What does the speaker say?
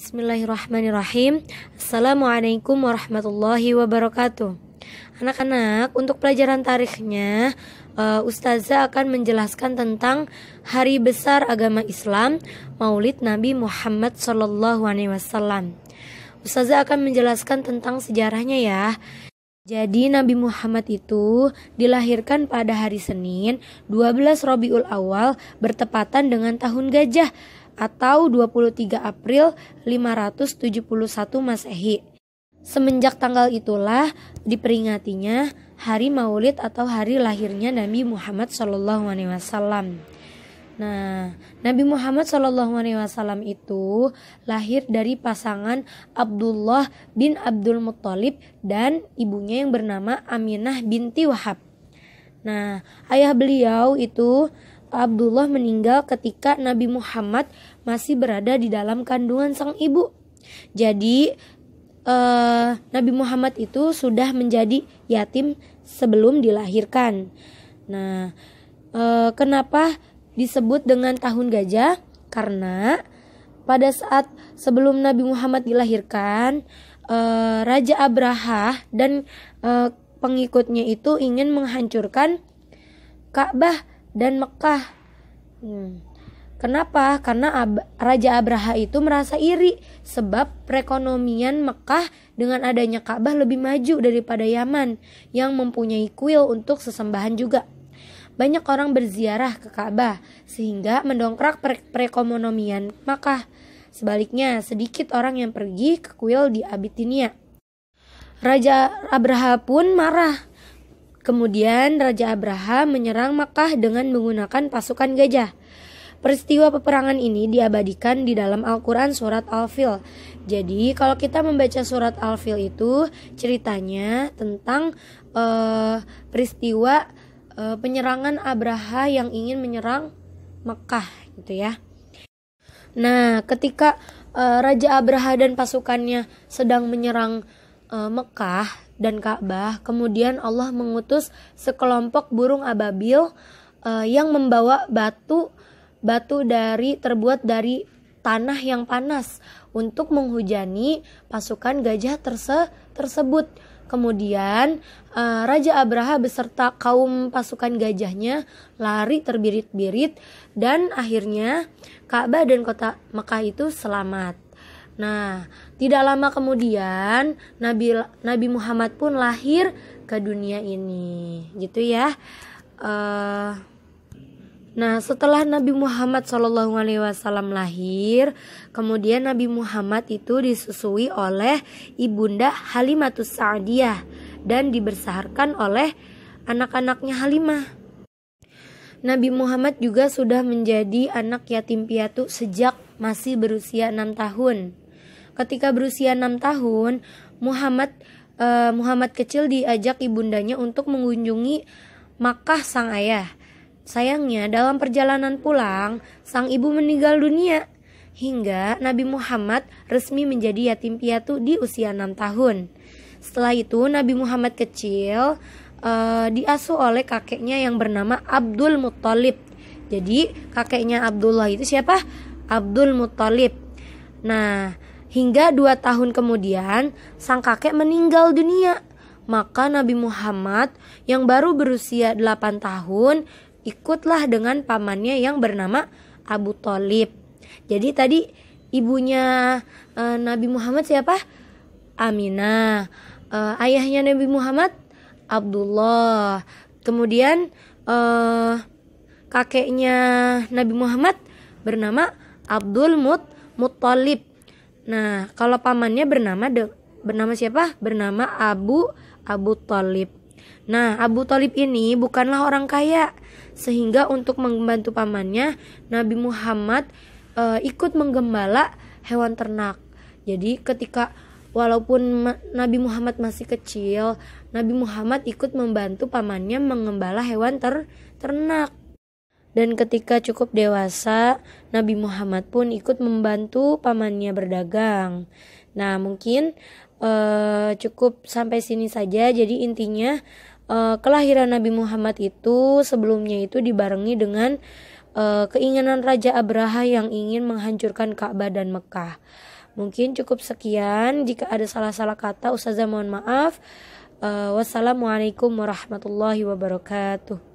Bismillahirrahmanirrahim. Assalamualaikum warahmatullahi wabarakatuh. Anak-anak, untuk pelajaran tarikhnya, Ustazah akan menjelaskan tentang hari besar agama Islam, Maulid Nabi Muhammad SAW. Ustazah akan menjelaskan tentang sejarahnya ya. Jadi Nabi Muhammad itu dilahirkan pada hari Senin 12 Rabiul Awal bertepatan dengan tahun gajah atau 23 April 571 Masehi. Semenjak tanggal itulah diperingatinya hari Maulid atau hari lahirnya Nabi Muhammad SAW. Nah, Nabi Muhammad SAW itu lahir dari pasangan Abdullah bin Abdul Muttalib dan ibunya yang bernama Aminah binti Wahab. Nah, ayah beliau itu Abdullah meninggal ketika Nabi Muhammad masih berada di dalam kandungan sang ibu. Jadi Nabi Muhammad itu sudah menjadi yatim sebelum dilahirkan. Nah, kenapa disebut dengan tahun gajah? Karena pada saat sebelum Nabi Muhammad dilahirkan, Raja Abraha dan pengikutnya itu ingin menghancurkan Ka'bah dan Mekah. Kenapa? Karena Raja Abraha itu merasa iri sebab perekonomian Mekah dengan adanya Ka'bah lebih maju daripada Yaman yang mempunyai kuil untuk sesembahan juga. Banyak orang berziarah ke Ka'bah sehingga mendongkrak perekonomian Mekah. Sebaliknya, sedikit orang yang pergi ke kuil di Abyssinia. Raja Abraha pun marah. Kemudian Raja Abraha menyerang Makkah dengan menggunakan pasukan gajah. Peristiwa peperangan ini diabadikan di dalam Al-Quran surat Al-Fil. Jadi kalau kita membaca surat Al-Fil itu ceritanya tentang peristiwa penyerangan Abraha yang ingin menyerang Makkah gitu ya. Nah, ketika Raja Abraha dan pasukannya sedang menyerang Mekah dan Ka'bah, kemudian Allah mengutus sekelompok burung ababil yang membawa batu terbuat dari tanah yang panas untuk menghujani pasukan gajah tersebut. Kemudian Raja Abraha beserta kaum pasukan gajahnya lari terbirit-birit dan akhirnya Ka'bah dan kota Mekah itu selamat. Nah, tidak lama kemudian Nabi Muhammad pun lahir ke dunia ini, gitu ya. Nah, setelah Nabi Muhammad SAW lahir, kemudian Nabi Muhammad itu disusui oleh ibunda Halimatus Sa'diyah dan dibesarkan oleh anak-anaknya Halimah. Nabi Muhammad juga sudah menjadi anak yatim piatu sejak masih berusia 6 tahun. Ketika berusia 6 tahun, Muhammad kecil diajak ibundanya untuk mengunjungi Makkah sang ayah. Sayangnya dalam perjalanan pulang, sang ibu meninggal dunia hingga Nabi Muhammad resmi menjadi yatim piatu di usia 6 tahun. Setelah itu Nabi Muhammad kecil diasuh oleh kakeknya yang bernama Abdul Muttalib. Jadi kakeknya Abdullah itu siapa? Abdul Muttalib. Nah, hingga 2 tahun kemudian sang kakek meninggal dunia. Maka Nabi Muhammad yang baru berusia 8 tahun ikutlah dengan pamannya yang bernama Abu Thalib. Jadi tadi ibunya Nabi Muhammad siapa? Aminah. Ayahnya Nabi Muhammad Abdullah. Kemudian kakeknya Nabi Muhammad bernama Abdul Muttalib. Nah, kalau pamannya bernama siapa? Bernama Abu Thalib. Nah, Abu Thalib ini bukanlah orang kaya, sehingga untuk membantu pamannya, Nabi Muhammad ikut menggembala hewan ternak. Jadi walaupun Nabi Muhammad masih kecil, Nabi Muhammad ikut membantu pamannya mengembala hewan ternak. Dan ketika cukup dewasa, Nabi Muhammad pun ikut membantu pamannya berdagang. Nah, mungkin cukup sampai sini saja. Jadi intinya kelahiran Nabi Muhammad itu sebelumnya itu dibarengi dengan keinginan Raja Abraha yang ingin menghancurkan Ka'bah dan Mekah. Mungkin cukup sekian. Jika ada salah-salah kata, Ustazah mohon maaf. Wassalamualaikum warahmatullahi wabarakatuh.